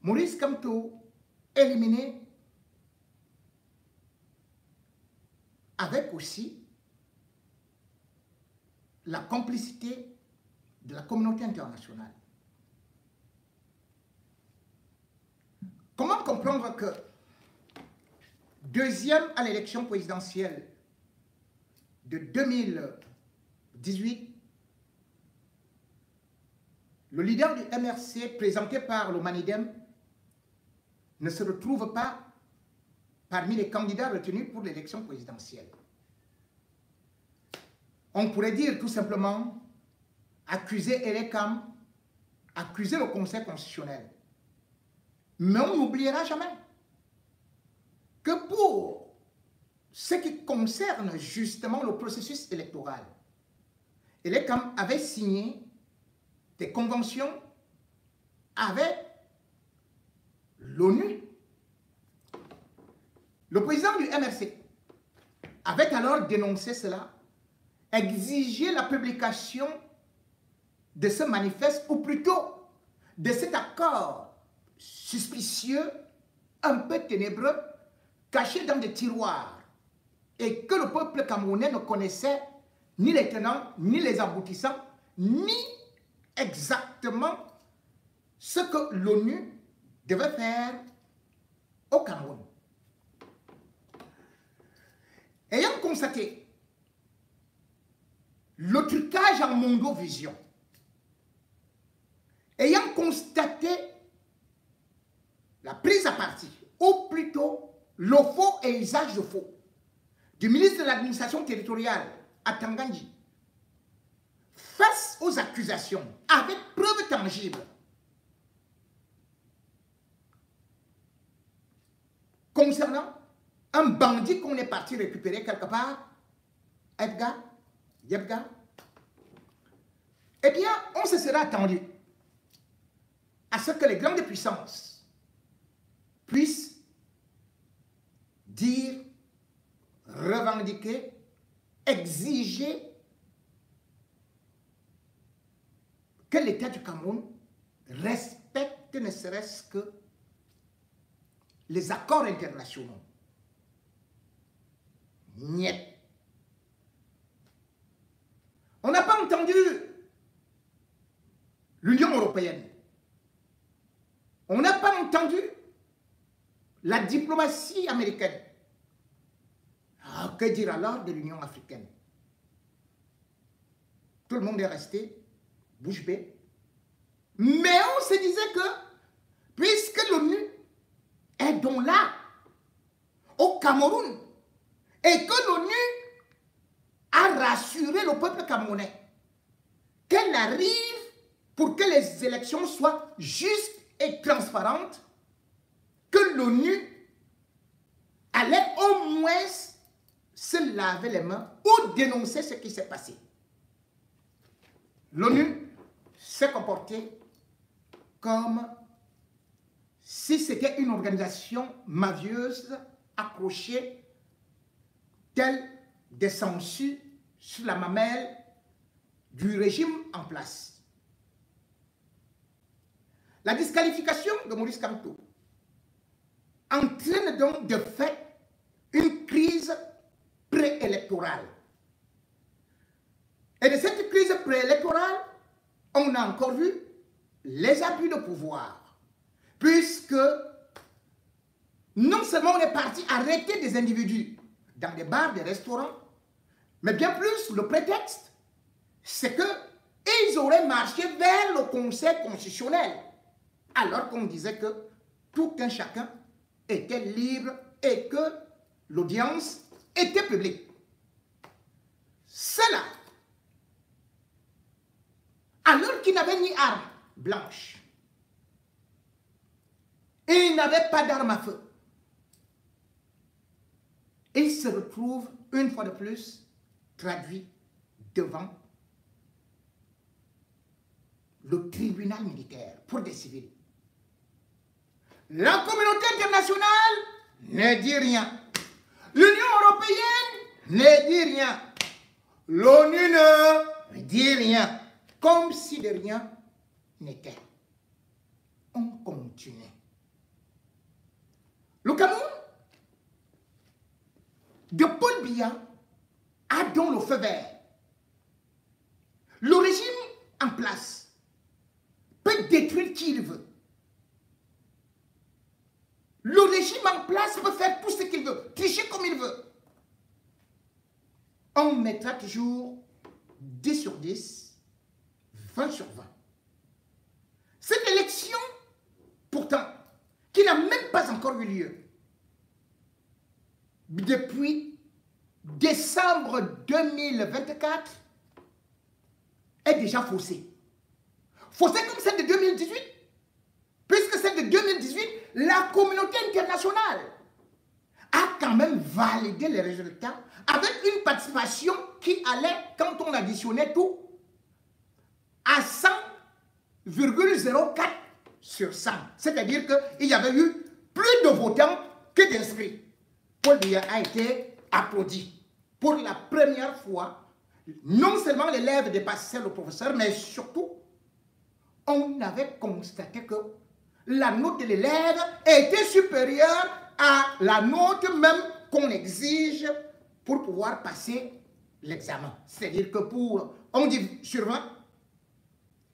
Maurice Kamto éliminé avec aussi la complicité de la communauté internationale. Comment comprendre que, deuxième à l'élection présidentielle de 2018, le leader du MRC présenté par le Manidem ne se retrouve pas parmi les candidats retenus pour l'élection présidentielle? On pourrait dire tout simplement accuser Elekam, accuser le Conseil constitutionnel. Mais on n'oubliera jamais que pour ce qui concerne justement le processus électoral, Elekam avait signé des conventions avec l'ONU. Le président du MRC avait alors dénoncé cela, exigé la publication de ce manifeste, ou plutôt de cet accord suspicieux, un peu ténébreux, caché dans des tiroirs, et que le peuple camerounais ne connaissait ni les tenants, ni les aboutissants, ni exactement ce que l'ONU devait faire au Cameroun. Ayant constaté le trucage en mondovision, ayant constaté la prise à partie, ou plutôt le faux et usage de faux, du ministre de l'administration territoriale à Tangandji, face aux accusations, avec preuves tangibles, concernant un bandit qu'on est parti récupérer quelque part, Yebga, eh bien, on se sera attendu à ce que les grandes puissances puissent dire, revendiquer, exiger que l'État du Cameroun respecte ne serait-ce que les accords internationaux. Niet. On n'a pas entendu l'Union européenne. On n'a pas entendu la diplomatie américaine. Ah, que dire alors de l'Union africaine? Tout le monde est resté bouche bée. Mais on se disait que, puisque l'ONU est donc là, au Cameroun, et que l'ONU a rassuré le peuple camerounais qu'elle arrive pour que les élections soient justes et transparentes, que l'ONU allait au moins se laver les mains ou dénoncer ce qui s'est passé. L'ONU s'est comportée comme si c'était une organisation mafieuse accrochée telle des sangsues sur la mamelle du régime en place. La disqualification de Maurice Kamto entraîne donc de fait une crise préélectorale. Et de cette crise préélectorale, on a encore vu les abus de pouvoir, puisque non seulement on est parti arrêter des individus dans des bars, des restaurants, mais bien plus, le prétexte, c'est qu'ils auraient marché vers le Conseil constitutionnel, alors qu'on disait que tout un chacun était libre et que l'audience était publique. Cela, alors qu'ils n'avaient ni arme blanche, et ils n'avaient pas d'arme à feu, ils se retrouvent une fois de plus traduits devant le tribunal militaire pour des civils. La communauté internationale ne dit rien. L'Union européenne ne dit rien. L'ONU ne dit rien. Comme si de rien n'était. On continue. de Paul Biya a donc le feu vert. Le régime en place peut détruire qui il veut. Le régime en place peut faire tout ce qu'il veut, tricher comme il veut. On mettra toujours 10 sur 10, 20 sur 20. Cette élection, pourtant, qui n'a même pas encore eu lieu, depuis décembre 2024, est déjà faussée. Faussée comme celle de 2018, puisque celle de 2018, la communauté internationale a quand même validé les résultats avec une participation qui allait, quand on additionnait tout, à 100,04 sur 100. C'est-à-dire qu'il y avait eu plus de votants que d'inscrits. Paul Biya a été applaudi. Pour la première fois, non seulement l'élève dépassait le professeur, mais surtout, on avait constaté que la note de l'élève était supérieure à la note même qu'on exige pour pouvoir passer l'examen. C'est-à-dire que pour 11 sur 20,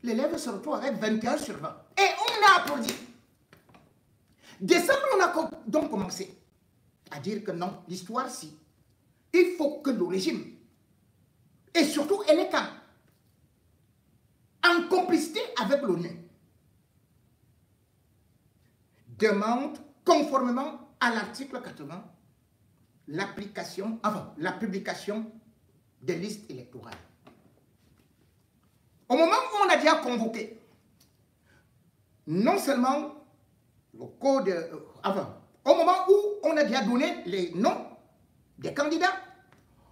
l'élève se retrouve avec 21 sur 20. Et on a applaudi. Décembre, on a donc commencé à dire que non, l'histoire, si. Il faut que le régime, et surtout l'État, en complicité avec l'ONU, demande, conformément à l'article 80, la publication des listes électorales. Au moment où on a déjà convoqué, non seulement le code, au moment où on a déjà donné les noms des candidats,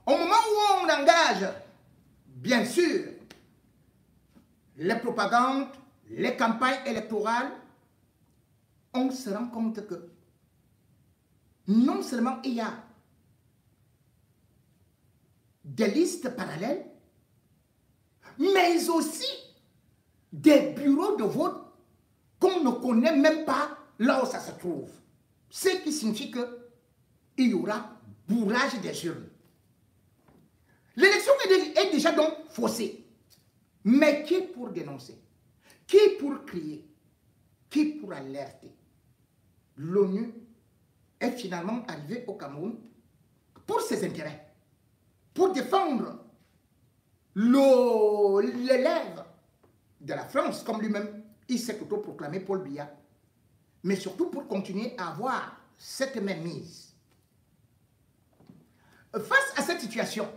au moment où on engage, bien sûr, les propagandes, les campagnes électorales, on se rend compte que non seulement il y a des listes parallèles, mais aussi des bureaux de vote qu'on ne connaît même pas là où ça se trouve. Ce qui signifie qu'il y aura bourrage des urnes. L'élection est déjà donc faussée. Mais qui pour dénoncer? Qui pour crier? Qui pour alerter? L'ONU est finalement arrivée au Cameroun pour ses intérêts, pour défendre l'élève de la France, comme lui-même, il s'est autoproclamé Paul Biya, mais surtout pour continuer à avoir cette même mise. Face à cette situation,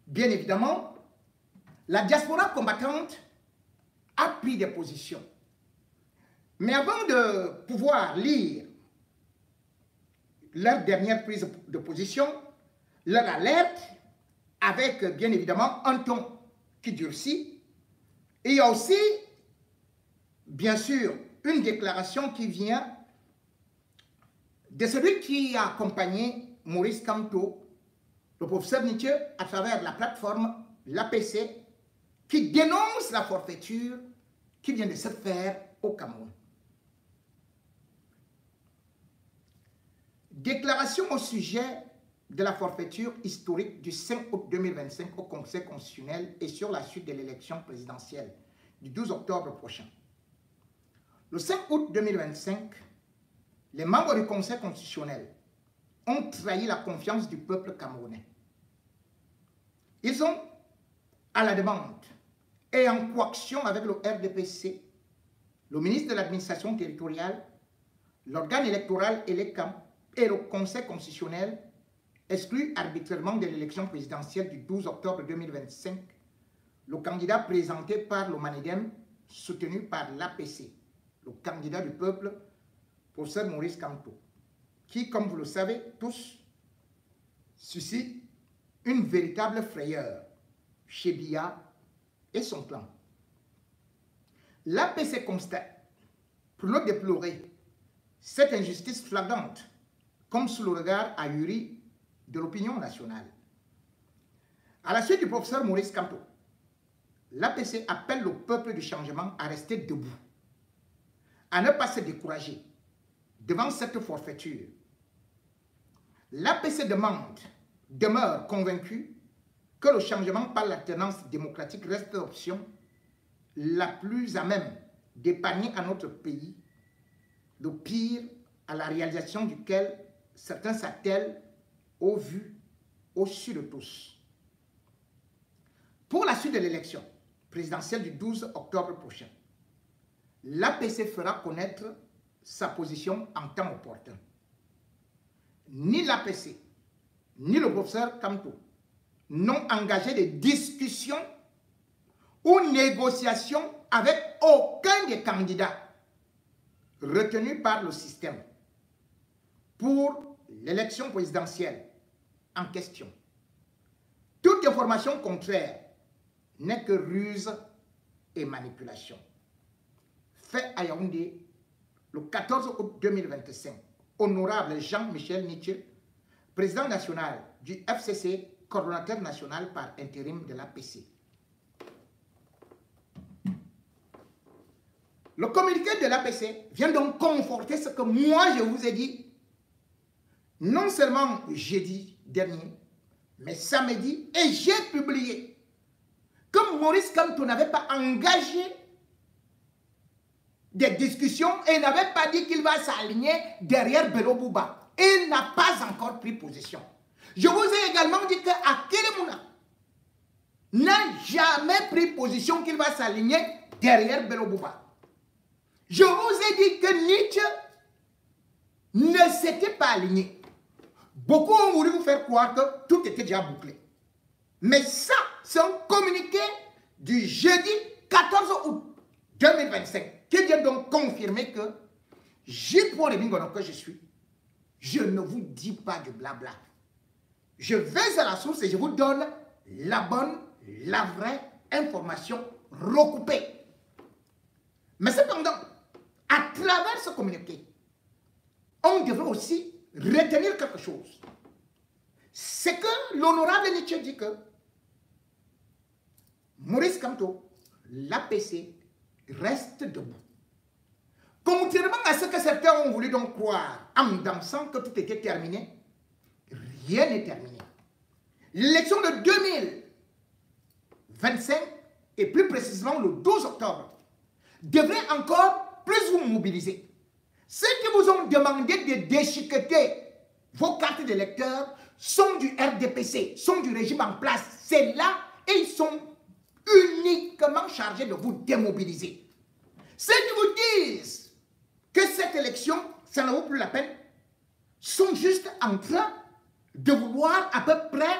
bien évidemment, la diaspora combattante a pris des positions. Mais avant de pouvoir lire leur dernière prise de position, leur alerte, avec bien évidemment un ton qui durcit, et il y a aussi, bien sûr, une déclaration qui vient de celui qui a accompagné Maurice Kamto, le professeur Nietzsche, à travers la plateforme l'APC, qui dénonce la forfaiture qui vient de se faire au Cameroun. Déclaration au sujet de la forfaiture historique du 5 août 2025 au Conseil constitutionnel et sur la suite de l'élection présidentielle du 12 octobre prochain. Le 5 août 2025, les membres du Conseil constitutionnel ont trahi la confiance du peuple camerounais. Ils ont, à la demande et en coaction avec le RDPC, le ministre de l'administration territoriale, l'organe électoral et les camps, et le Conseil constitutionnel, exclu arbitrairement de l'élection présidentielle du 12 octobre 2025, le candidat présenté par le Manedem, soutenu par l'APC, le candidat du peuple, professeur Maurice Kamto, qui, comme vous le savez tous, suscite une véritable frayeur chez Biya et son clan. L'APC constate, pour ne déplorer cette injustice flagrante, comme sous le regard ahuri de l'opinion nationale. À la suite du professeur Maurice Kamto, l'APC appelle le peuple du changement à rester debout, à ne pas se décourager devant cette forfaiture, l'APC demeure convaincu que le changement par l'alternance démocratique reste l'option la plus à même d'épargner à notre pays le pire à la réalisation duquel certains s'attellent au vu, au su de tous. Pour la suite de l'élection présidentielle du 12 octobre prochain, l'APC fera connaître sa position en temps opportun. Ni l'APC, ni le professeur Kamto n'ont engagé des discussions ou négociations avec aucun des candidats retenus par le système pour l'élection présidentielle en question. Toute information contraire n'est que ruse et manipulation. Fait à Yaoundé le 14 août 2025, honorable Jean-Michel Nietzsche, président national du FCC, coordonnateur national par intérim de l'APC. Le communiqué de l'APC vient donc conforter ce que moi je vous ai dit, non seulement jeudi dernier, mais samedi, et j'ai publié que Maurice Kamto n'avait pas engagé des discussions et n'avait pas dit qu'il va s'aligner derrière Bello Bouba. Il n'a pas encore pris position. Je vous ai également dit qu'Akele Mouna n'a jamais pris position qu'il va s'aligner derrière Bello Bouba. Je vous ai dit que Nietzsche ne s'était pas aligné. Beaucoup ont voulu vous faire croire que tout était déjà bouclé. Mais ça, c'est un communiqué du jeudi 14 août 2025 qui vient donc confirmer que J.P. Bingono que je suis, je ne vous dis pas de blabla. Je vais à la source et je vous donne la bonne, la vraie information recoupée. Mais cependant, à travers ce communiqué, on devrait aussi retenir quelque chose. C'est que l'honorable Nietzsche dit que Maurice Kamto, l'APC, reste debout. Contrairement à ce que certains ont voulu donc croire en dansant que tout était terminé, rien n'est terminé. L'élection de 2025, et plus précisément le 12 octobre, devrait encore plus vous mobiliser. Ceux qui vous ont demandé de déchiqueter vos cartes d'électeurs sont du RDPC, sont du régime en place. C'est là et ils sont uniquement chargés de vous démobiliser. Ceux qui vous disent que cette élection, ça ne vaut plus la peine, sont juste en train de vouloir à peu près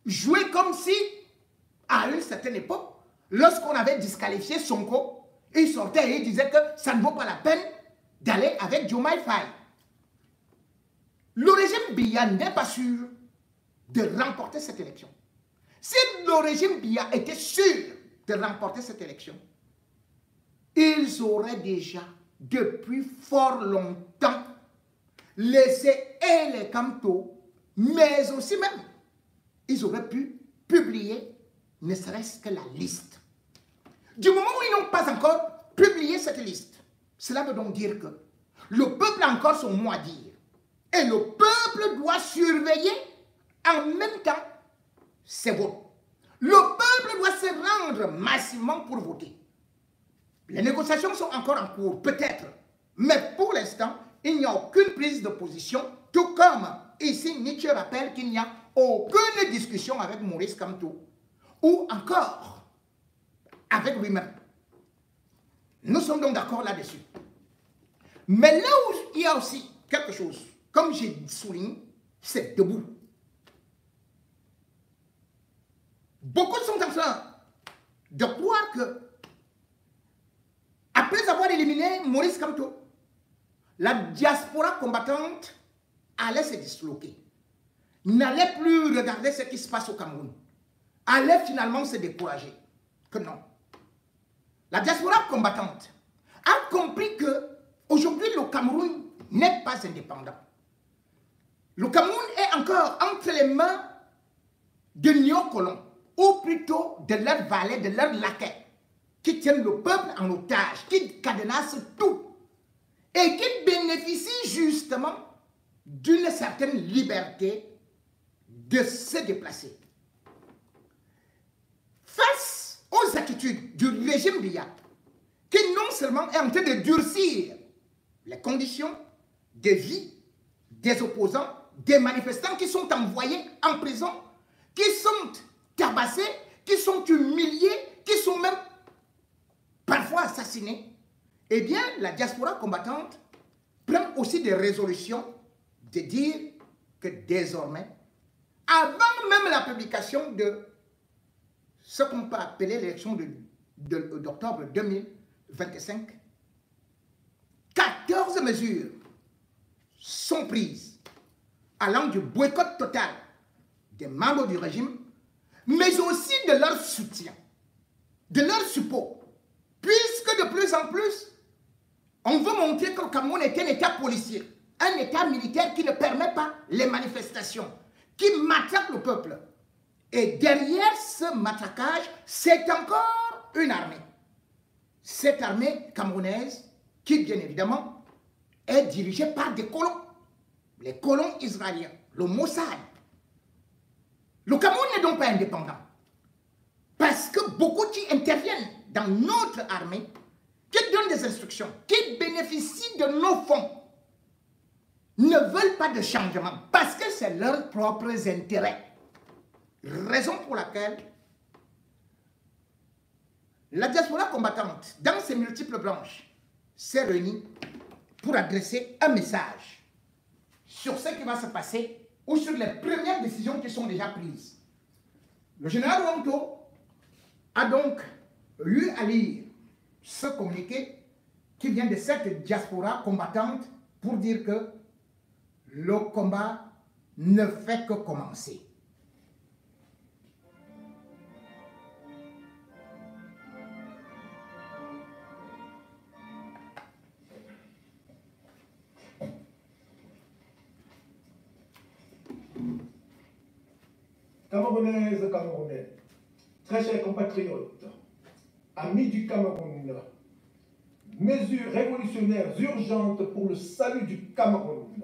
jouer comme si, à une certaine époque, lorsqu'on avait disqualifié Sonko, il sortait et il disait que ça ne vaut pas la peine d'aller avec Diomaye Faye. Le régime Biya n'est pas sûr de remporter cette élection. Si le régime Biya était sûr de remporter cette élection, ils auraient déjà, depuis fort longtemps, laissé les Kamto, mais aussi même, ils auraient pu publier ne serait-ce que la liste. Du moment où ils n'ont pas encore publié cette liste, cela veut donc dire que le peuple a encore son mot à dire. Et le peuple doit surveiller en même temps ses votes. Le peuple doit se rendre massivement pour voter. Les négociations sont encore en cours, peut-être. Mais pour l'instant, il n'y a aucune prise de position. Tout comme ici, Nietzsche rappelle qu'il n'y a aucune discussion avec Maurice Kamto. Ou encore avec lui-même. Nous sommes donc d'accord là-dessus. Mais là où il y a aussi quelque chose, comme j'ai souligné, c'est debout. Beaucoup sont en train de croire que, après avoir éliminé Maurice Kamto, la diaspora combattante allait se disloquer, n'allait plus regarder ce qui se passe au Cameroun, allait finalement se décourager. Que non. La diaspora combattante a compris que aujourd'hui le Cameroun n'est pas indépendant. Le Cameroun est encore entre les mains de néocolons, ou plutôt de leurs valets, de leurs laquais, qui tiennent le peuple en otage, qui cadenassent tout, et qui bénéficient justement d'une certaine liberté de se déplacer. Face aux attitudes du régime Biya, qui non seulement est en train de durcir les conditions de vie des opposants, des manifestants qui sont envoyés en prison, qui sont tabassés, qui sont humiliés, qui sont même parfois assassinés, eh bien, la diaspora combattante prend aussi des résolutions de dire que désormais, avant même la publication de ce qu'on peut appeler l'élection d'octobre 2025, 14 mesures sont prises allant du boycott total des membres du régime, mais aussi de leur soutien, de leur support, puisque de plus en plus, on veut montrer que le Cameroun est un État policier, un État militaire qui ne permet pas les manifestations, qui matraque le peuple. Et derrière ce matraquage, c'est encore une armée. Cette armée camerounaise, qui bien évidemment est dirigée par des colons, les colons israéliens, le Mossad. Le Cameroun n'est donc pas indépendant, parce que beaucoup qui interviennent dans notre armée, qui donnent des instructions, qui bénéficient de nos fonds, ne veulent pas de changement, parce que c'est leurs propres intérêts. Raison pour laquelle la diaspora combattante, dans ses multiples branches, s'est réunie pour adresser un message sur ce qui va se passer ou sur les premières décisions qui sont déjà prises. Le général Wanto a donc eu à lire ce communiqué qui vient de cette diaspora combattante pour dire que le combat ne fait que commencer. Camerounaises, Camerounais, très chers compatriotes, amis du Cameroun, mesures révolutionnaires urgentes pour le salut du Cameroun.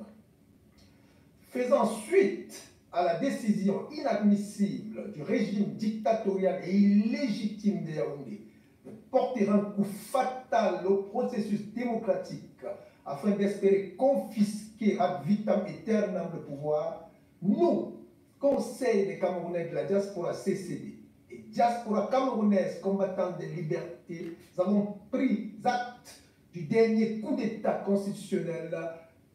Faisant suite à la décision inadmissible du régime dictatorial et illégitime de Yaoundé de porter un coup fatal au processus démocratique afin d'espérer confisquer ad vitam aeternam le pouvoir, nous, Conseil des Camerounais de la diaspora CCD et diaspora camerounaise combattante des libertés, nous avons pris acte du dernier coup d'État constitutionnel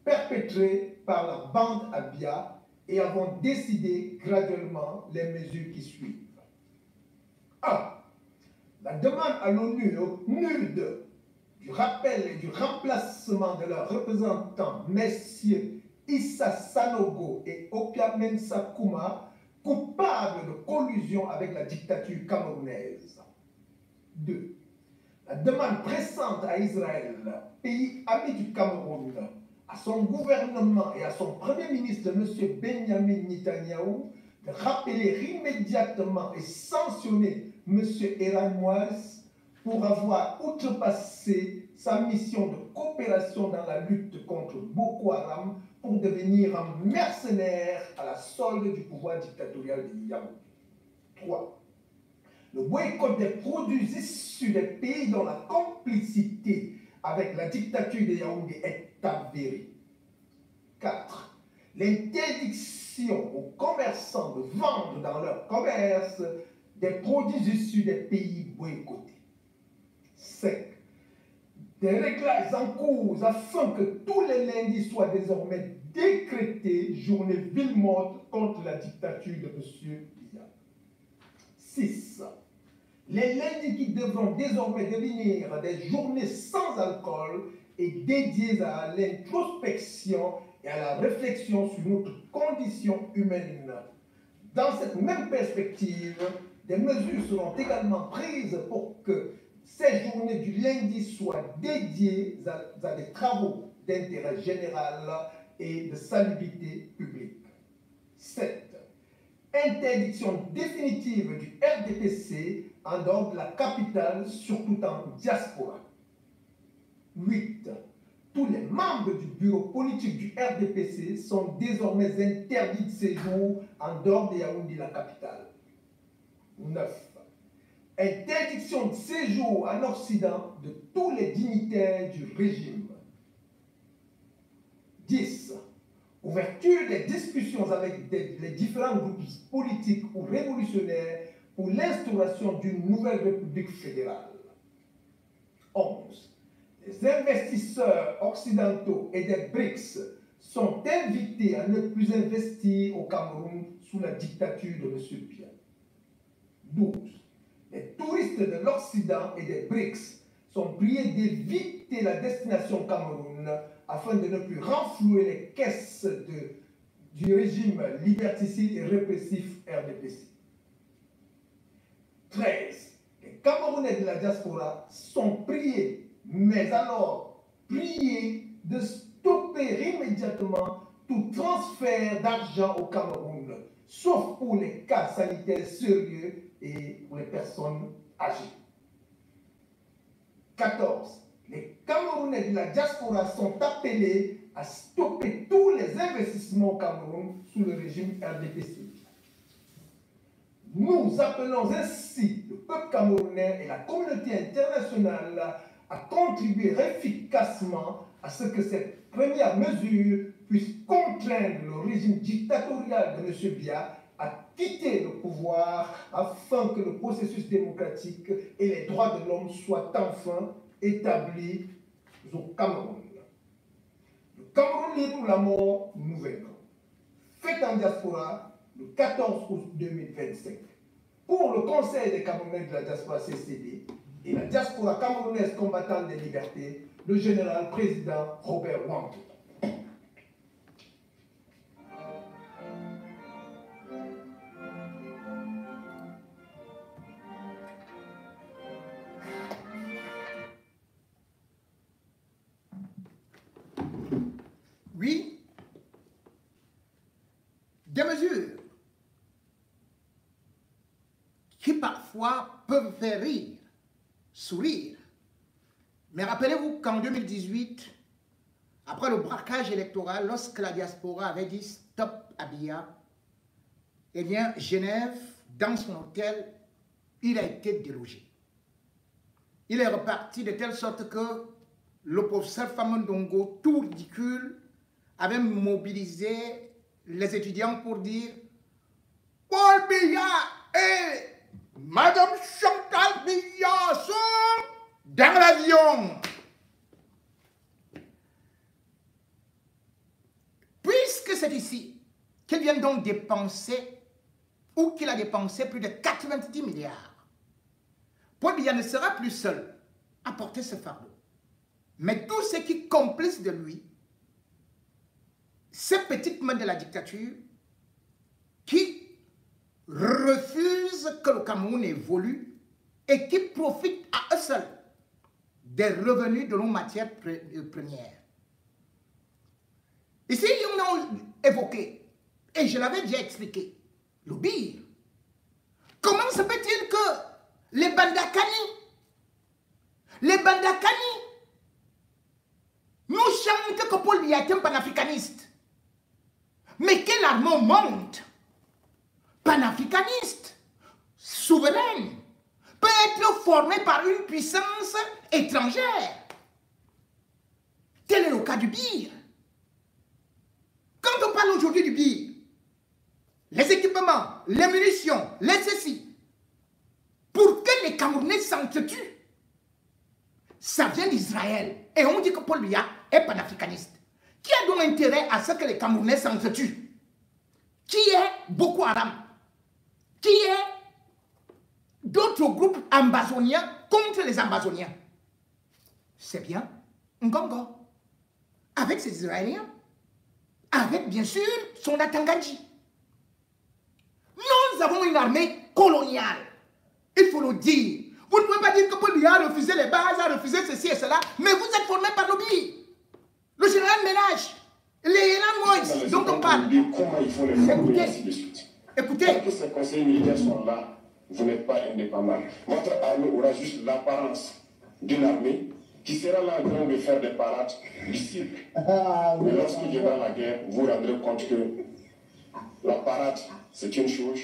perpétré par la bande Abia et avons décidé graduellement les mesures qui suivent. 1. La demande à l'ONU au PNUD du rappel et du remplacement de leurs représentants, messieurs Issa Sanogo et Opiamen Sakuma, coupables de collusion avec la dictature camerounaise. 2. La demande pressante à Israël, pays ami du Cameroun, à son gouvernement et à son premier ministre, M. Benjamin Netanyahou, de rappeler immédiatement et sanctionner M. Eran Moïse pour avoir outrepassé sa mission de coopération dans la lutte contre Boko Haram pour devenir un mercenaire à la solde du pouvoir dictatorial de Yaoundé. 3. Le boycott des produits issus des pays dont la complicité avec la dictature de Yaoundé est avérée. 4. L'interdiction aux commerçants de vendre dans leur commerce des produits issus des pays boycottés. 5. Des réglages en cours afin que tous les lundis soient désormais décrétés journée ville morte contre la dictature de M. Biya. 6. Les lundis qui devront désormais devenir des journées sans alcool et dédiées à l'introspection et à la réflexion sur notre condition humaine. Dans cette même perspective, des mesures seront également prises pour que ces journées du lundi soient dédiées à des travaux d'intérêt général et de salubrité publique. 7. Interdiction définitive du RDPC en dehors de la capitale, surtout en diaspora. 8. tous les membres du bureau politique du RDPC sont désormais interdits de séjour en dehors de Yaoundé, la capitale. 9. Interdiction de séjour en Occident de tous les dignitaires du régime. 10. Ouverture des discussions avec les différents groupes politiques ou révolutionnaires pour l'instauration d'une nouvelle république fédérale. 11. Les investisseurs occidentaux et des BRICS sont invités à ne plus investir au Cameroun sous la dictature de M. Biya. 12. Les touristes de l'Occident et des BRICS sont priés d'éviter la destination Cameroun afin de ne plus renflouer les caisses du régime liberticide et répressif RDPC. 13. Les Camerounais de la diaspora sont priés, mais alors priés de stopper immédiatement tout transfert d'argent au Cameroun, sauf pour les cas sanitaires sérieux et pour les personnes âgées. 14. Les Camerounais de la diaspora sont appelés à stopper tous les investissements au Cameroun sous le régime RDPC. Nous appelons ainsi le peuple camerounais et la communauté internationale à contribuer efficacement à ce que cette première mesure puisse contraindre le régime dictatorial de M. Biya à quitter le pouvoir afin que le processus démocratique et les droits de l'homme soient enfin établis au Cameroun. Le Cameroun libre ou la mort, nous vaincrons. Faites en diaspora le 14 août 2025. Pour le Conseil des Camerounais de la diaspora CCD et la diaspora camerounaise combattante des libertés, le général président Robert Wang. Oui, des mesures qui parfois peuvent faire rire, sourire. Mais rappelez-vous qu'en 2018, après le braquage électoral, lorsque la diaspora avait dit stop à Biya, eh bien, Genève, dans son hôtel, il a été délogé. Il est reparti de telle sorte que le professeur Famondongo, tout ridicule, avait mobilisé les étudiants pour dire Paul Biya et Madame Chantal Biya sont dans l'avion. Puisque c'est ici qu'il vient donc dépenser, ou qu'il a dépensé plus de 90 milliards, Paul Biya ne sera plus seul à porter ce fardeau. Mais tous ceux qui complices de lui, ces petites mains de la dictature, qui refusent que le Cameroun évolue et qui profitent à eux seuls des revenus de nos matières premières. Ici, on a évoqué, et je l'avais déjà expliqué, le BIR. Comment se peut-il que les Bandakani nous chantent que Paul Biya est un panafricaniste? Mais quel armement panafricaniste, souveraine, peut être formé par une puissance étrangère? Tel est le cas du BIR. Quand on parle aujourd'hui du BIR, les équipements, les munitions, les ceci, pour que les Camerounais s'entretuent, ça vient d'Israël. Et on dit que Paul Biya est panafricaniste. Qui a donc intérêt à ce que les Camerounais s'entretuent? Qui est Boko Haram? Qui est d'autres groupes ambazoniens contre les ambazoniens? C'est bien Ngongo, avec ses Israéliens, avec bien sûr son Atangadji. Nous avons une armée coloniale, il faut le dire. Vous ne pouvez pas dire que Paul Biya a refusé les bases, a refusé ceci et cela, mais vous êtes formé par le BIR. Le général Ménage, les Hélan Moïse, dont on parle. Comment il faut les former, ainsi de suite. Écoutez. Tant que ces conseils militaires sont là, vous n'êtes pas indépendant. Votre armée aura juste l'apparence d'une armée, qui sera là en train de faire des parades du cirque. Mais lorsqu'il viendra la guerre, vous vous rendrez compte que la parade, c'est une chose,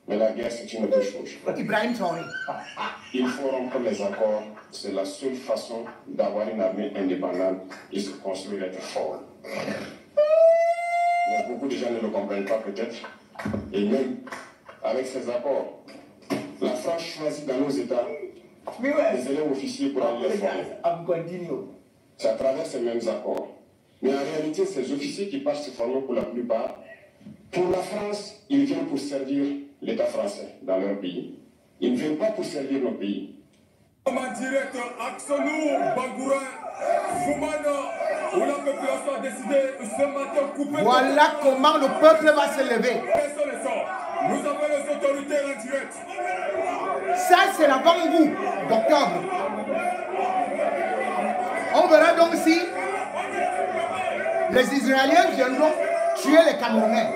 mais la guerre, c'est une autre chose. Ibrahim Traoré. Il faut rompre les accords. C'est la seule façon d'avoir une armée indépendante et se construire être fort. Mais beaucoup de gens ne le comprennent pas peut-être. Et même avec ces accords, la France choisit dans nos États les élèves officiers pour aller les former. C'est à travers ces mêmes accords. Mais en réalité, ces officiers qui passent se former pour la plupart, pour la France, ils viennent pour servir l'État français dans leur pays. Ils ne viennent pas pour servir nos pays. En direct, Aksonou, Bangoura, Foumana, où la population a décidé ce matin de couper. Voilà comment le peuple va se lever. Personne ne sort. Nous avons les autorités en direct. Ça, c'est l'avant-goût d'octobre. On verra donc si les Israéliens viendront tuer les Camerounais.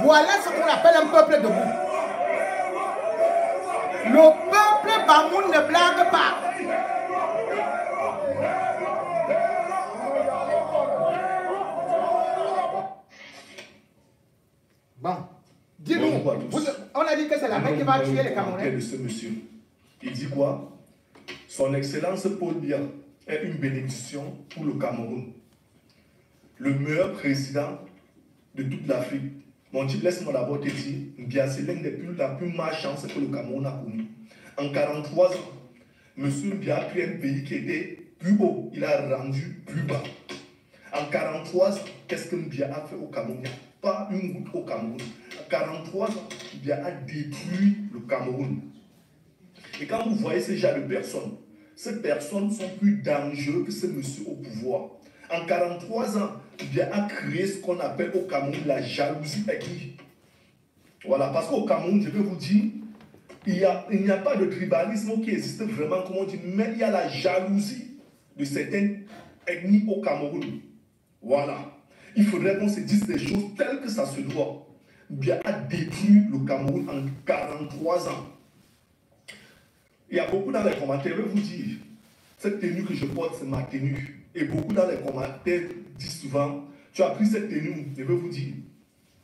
Voilà ce qu'on appelle un peuple debout. Le peuple Bamoun ne blague pas. Bon, dis-nous, on a dit que c'est la main qui va tuer les Camerounais. De ce monsieur. Il dit quoi? Son Excellence Paul Biya est une bénédiction pour le Cameroun. Le meilleur président de toute l'Afrique. Mon type, laisse-moi d'abord te dire, Biya, c'est l'un des la plus malchance que le Cameroun a connu. En 43 ans, M. Biya a pris un pays qui était plus haut, il a rendu plus bas. En 43 ans, qu'est-ce que Biya a fait au Cameroun? Pas une goutte au Cameroun. En 43 ans, Biya a détruit le Cameroun. Et quand vous voyez ce genre de personnes, ces personnes sont plus dangereuses que ce monsieur au pouvoir. En 43 ans, Biya a créé ce qu'on appelle au Cameroun la jalousie ethnique. Voilà, parce qu'au Cameroun, je peux vous dire, il n'y a pas de tribalisme qui existe vraiment, comme on dit, mais il y a la jalousie de certaines ethnies au Cameroun. Voilà. Il faudrait qu'on se dise des choses telles que ça se doit. Biya a détruit le Cameroun en 43 ans. Il y a beaucoup dans les commentaires, je vais vous dire, cette tenue que je porte, c'est ma tenue. Et beaucoup dans les commentaires disent souvent, tu as pris cette tenue, je vais vous dire,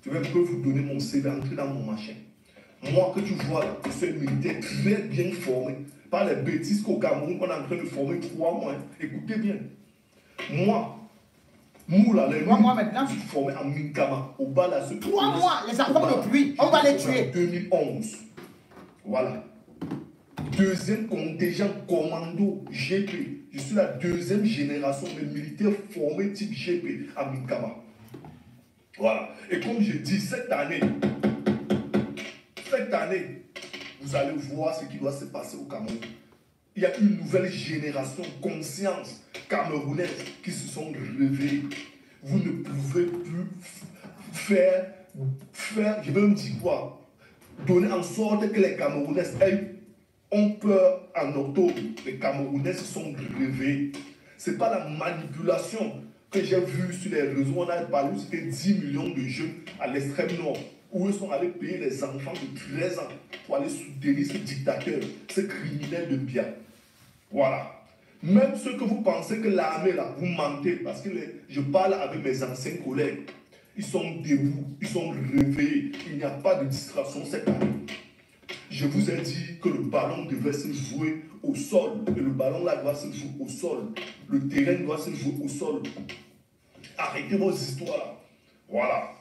je vais vous donner mon CV, entrer dans mon machin. Moi, que tu vois, je suis un militaire très bien formé. Par les bêtises qu'au Cameroun, on est en train de former 3 mois. Écoutez bien. Moi, là, les mois maintenant, je suis formé en Minkama, au bas là, 3 mois, les enfants de pluie, on va les tuer. En 2011. Voilà. Deuxième contingent commando GP. Je suis la deuxième génération de militaires formés type GP à Minkama. Voilà. Et comme je dis, cette année, vous allez voir ce qui doit se passer au Cameroun. Il y a une nouvelle génération conscience camerounaise qui se sont réveillés. Vous ne pouvez plus faire, je veux me dire quoi, donner en sorte que les Camerounais ont peur en octobre. Les Camerounais se sont réveillés. Ce n'est pas la manipulation que j'ai vue sur les réseaux. On a parlé, c'était 10 millions de jeunes à l'extrême nord, où ils sont allés payer les enfants de 13 ans pour aller soutenir ce dictateur, ce criminel de Biya. Voilà. Même ceux que vous pensez que l'armée, là, vous mentez, parce que je parle avec mes anciens collègues. Ils sont debout, ils sont réveillés. Il n'y a pas de distraction cette année. Je vous ai dit que le ballon devait se jouer au sol. Et le ballon là doit se jouer au sol. Le terrain doit se jouer au sol. Arrêtez vos histoires là. Voilà.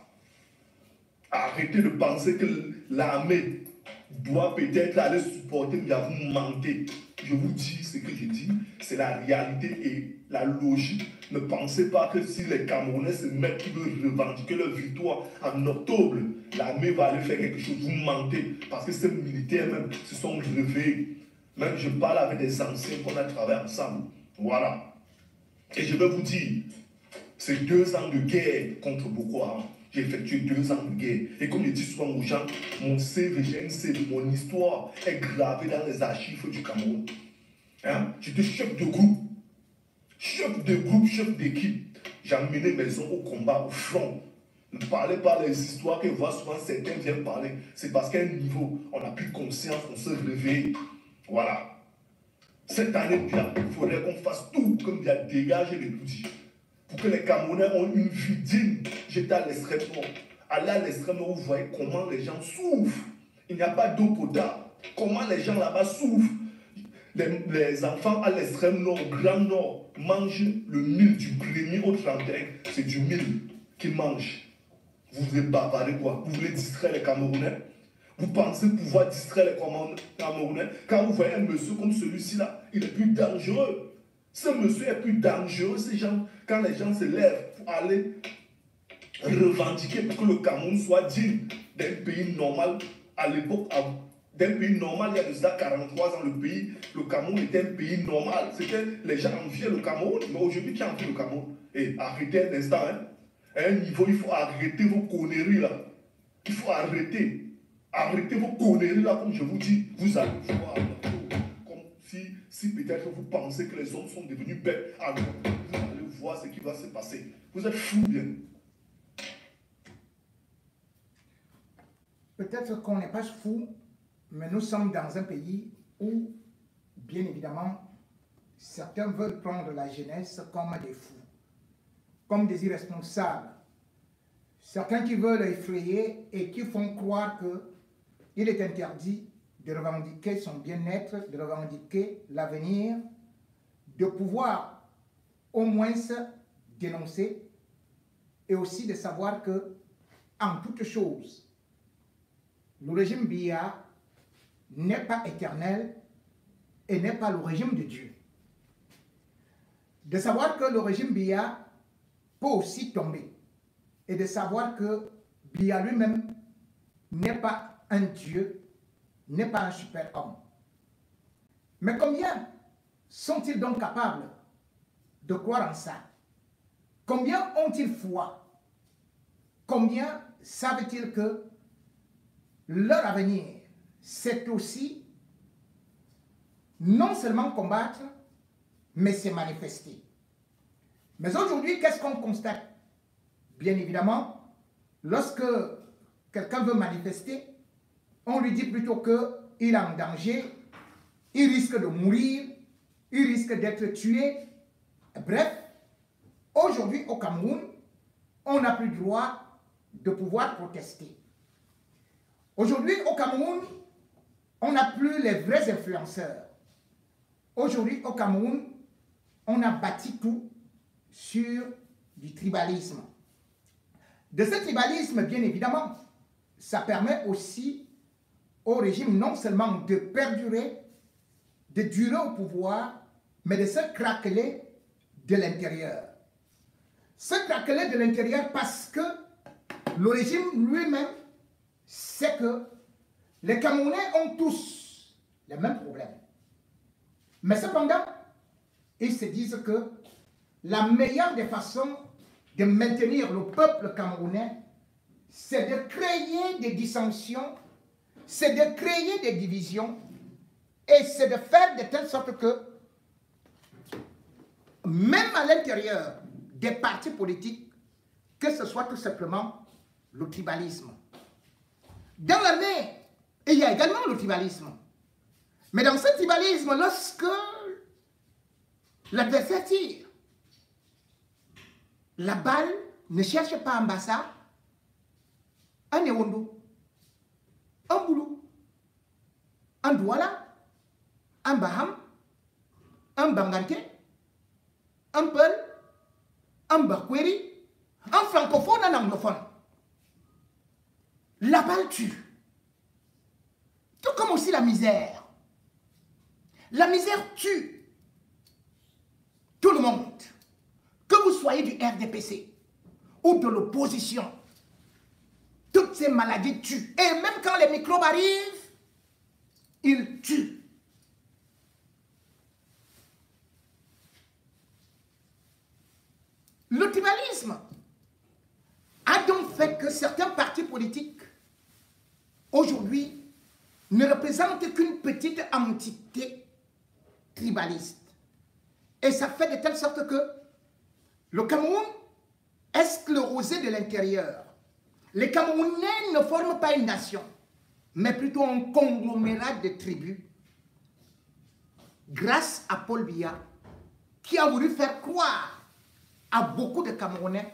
Arrêtez de penser que l'armée doit peut-être aller supporter, mais vous mentez. Je vous dis ce que je dis, c'est la réalité et la logique. Ne pensez pas que si les Camerounais se mettent qui veulent revendiquer leur victoire en octobre, l'armée va aller faire quelque chose. Vous mentez, parce que ces militaires même se sont réveillés. Même je parle avec des anciens qu'on a travaillé ensemble. Voilà. Et je vais vous dire, c'est 2 ans de guerre contre Boko Haram. J'ai effectué 2 ans de guerre. Et comme je dis souvent aux gens, mon CV, mon histoire est gravée dans les archives du Cameroun. Hein? J'étais chef de groupe. Chef de groupe, chef d'équipe. J'ai emmené mes hommes au combat, au front. Ne parlez pas les histoires que voient souvent certains viennent parler. C'est parce qu'à un niveau, on a pris conscience, on se réveille. Voilà. Cette année, bien, il faudrait qu'on fasse tout comme bien dégager les outils. Pour que les Camerounais ont une vie digne. J'étais à l'extrême nord. Allez à l'extrême nord, vous voyez comment les gens souffrent. Il n'y a pas d'eau potable. Comment les gens là-bas souffrent. Les enfants à l'extrême nord, au grand nord, mangent le mil du 1er au 31. C'est du mil qu'ils mangent. Vous voulez bavarder quoi? Vous voulez distraire les Camerounais? Vous pensez pouvoir distraire les Camerounais? Quand vous voyez un monsieur comme celui-ci là, il est plus dangereux. Ce monsieur est plus dangereux, ces gens, quand les gens se lèvent pour aller revendiquer pour que le Cameroun soit digne d'un pays normal. À l'époque, d'un pays normal, il y a de ça 43 ans, le Cameroun était un pays normal. C'était, les gens enviaient le Cameroun, mais aujourd'hui, qui envie le Cameroun? Et arrêtez un instant, hein. À un niveau, il faut arrêter vos conneries là. Il faut arrêter. Arrêtez vos conneries là, comme je vous dis. Vous allez voir, comme si peut-être vous pensez que les hommes sont devenus bêtes. Alors, vous allez voir ce qui va se passer. Vous êtes fous bien. Peut-être qu'on n'est pas fou, mais nous sommes dans un pays où, bien évidemment, certains veulent prendre la jeunesse comme des fous, comme des irresponsables. Certains qui veulent effrayer et qui font croire qu'il est interdit de revendiquer son bien-être, de revendiquer l'avenir, de pouvoir au moins dénoncer et aussi de savoir que, en toute chose, le régime Biya n'est pas éternel et n'est pas le régime de Dieu. De savoir que le régime Biya peut aussi tomber et de savoir que Biya lui-même n'est pas un Dieu, n'est pas un super-homme. Mais combien sont-ils donc capables de croire en ça? Combien ont-ils foi? Combien savent-ils que leur avenir, c'est aussi non seulement combattre, mais c'est manifester. Mais aujourd'hui, qu'est-ce qu'on constate? Bien évidemment, lorsque quelqu'un veut manifester, on lui dit plutôt qu'il est en danger, il risque de mourir, il risque d'être tué. Bref, aujourd'hui au Cameroun, on n'a plus le droit de pouvoir protester. Aujourd'hui, au Cameroun, on n'a plus les vrais influenceurs. Aujourd'hui, au Cameroun, on a bâti tout sur du tribalisme. De ce tribalisme, bien évidemment, ça permet aussi au régime non seulement de perdurer, de durer au pouvoir, mais de se craqueler de l'intérieur. Se craqueler de l'intérieur parce que le régime lui-même c'est que les Camerounais ont tous les mêmes problèmes. Mais cependant, ils se disent que la meilleure des façons de maintenir le peuple camerounais, c'est de créer des dissensions, c'est de créer des divisions, et c'est de faire de telle sorte que, même à l'intérieur des partis politiques, que ce soit tout simplement le tribalisme. Dans l'armée, il y a également le tribalisme. Mais dans ce tribalisme, lorsque l'adversaire tire, la balle ne cherche pas un Bassa, un Ewondo, un Boulou, un Douala, un Baham, un Bangante, un Peul, un Bakweri, un francophone, un anglophone. La balle tue. Tout comme aussi la misère. La misère tue tout le monde. Que vous soyez du RDPC ou de l'opposition, toutes ces maladies tuent. Et même quand les microbes arrivent, ils tuent. Le tribalisme a donc fait que certains partis politiques, aujourd'hui, ne représentent qu'une petite entité tribaliste. Et ça fait de telle sorte que le Cameroun est sclérosé de l'intérieur. Les Camerounais ne forment pas une nation, mais plutôt un conglomérat de tribus grâce à Paul Biya, qui a voulu faire croire à beaucoup de Camerounais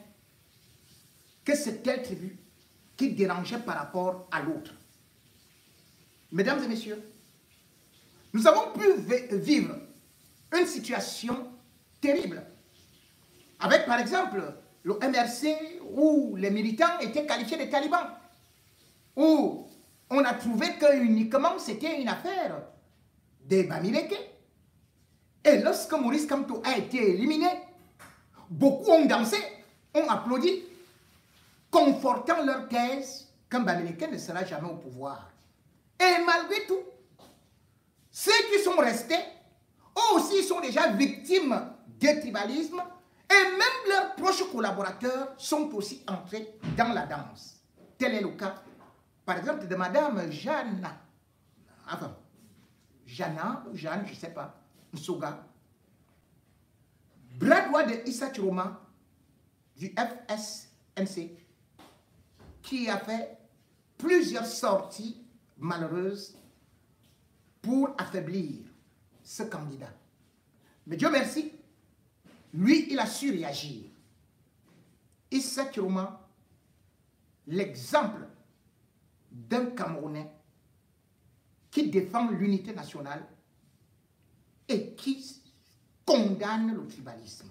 que c'est telle tribu qui dérangeait par rapport à l'autre. Mesdames et messieurs, nous avons pu vivre une situation terrible avec, par exemple, le MRC où les militants étaient qualifiés de talibans, où on a trouvé que uniquement c'était une affaire des Bamileke. Et lorsque Maurice Kamto a été éliminé, beaucoup ont dansé, ont applaudi, confortant leur thèse qu'un Bamileke ne sera jamais au pouvoir. Et malgré tout, ceux qui sont restés, eux aussi sont déjà victimes du tribalisme, et même leurs proches collaborateurs sont aussi entrés dans la danse. Tel est le cas, par exemple, de Madame Jeanne, enfin, Jana ou Jeanne, je ne sais pas, Nsoga, bras droit de Issa Chiroma du FSNC, qui a fait plusieurs sorties malheureuses pour affaiblir ce candidat. Mais Dieu merci, lui, il a su réagir. Issa Chiroma, l'exemple d'un Camerounais qui défend l'unité nationale et qui condamne le tribalisme.